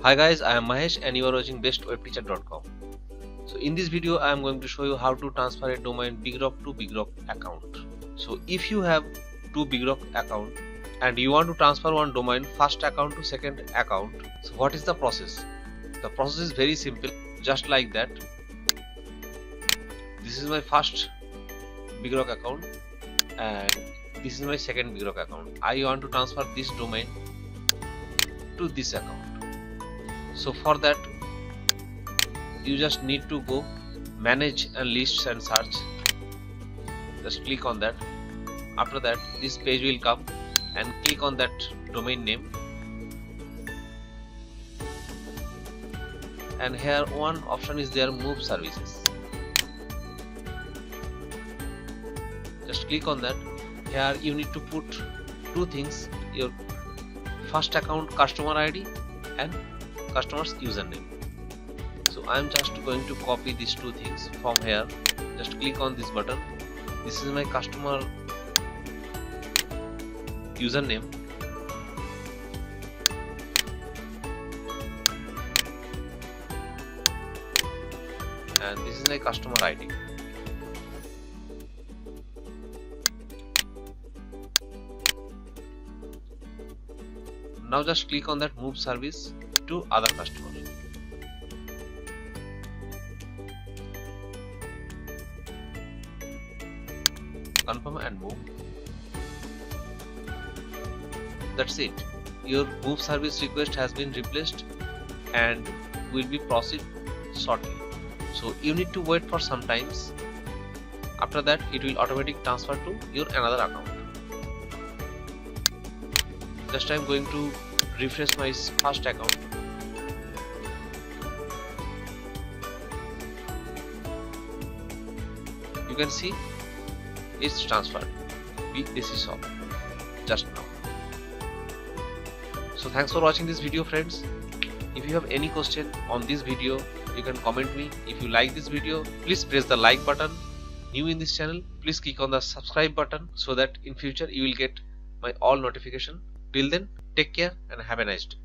Hi guys, I am Mahesh and you are watching bestwebteacher.com. So in this video I am going to show you how to transfer a domain Bigrock to Bigrock account. So if you have two Bigrock account and you want to transfer one domain first account to second account, so what is the process? The process is very simple, just like that. This is my first Bigrock account and this is my second Bigrock account. I want to transfer this domain to this account. So for that you just need to go manage and lists and search. Just click on that. After that this page will come and click on that domain name, and here one option is there, move services. Just click on that. Here you need to put two things, your first account customer ID and customer's username. So I am just going to copy these two things from here. Just click on this button. This is my customer username and this is my customer ID. Now just click on that move service to other customer. Confirm and move. That's it. Your move service request has been replaced and will be processed shortly. So you need to wait for some times. After that it will automatically transfer to your another account. Just I am going to refresh my first account. You can see it's transferred. This is all just now. So thanks for watching this video, friends. If you have any question on this video, you can comment me. If you like this video, please press the like button. New in this channel, please click on the subscribe button so that in future you will get my all notification. Till then, take care and have a nice day.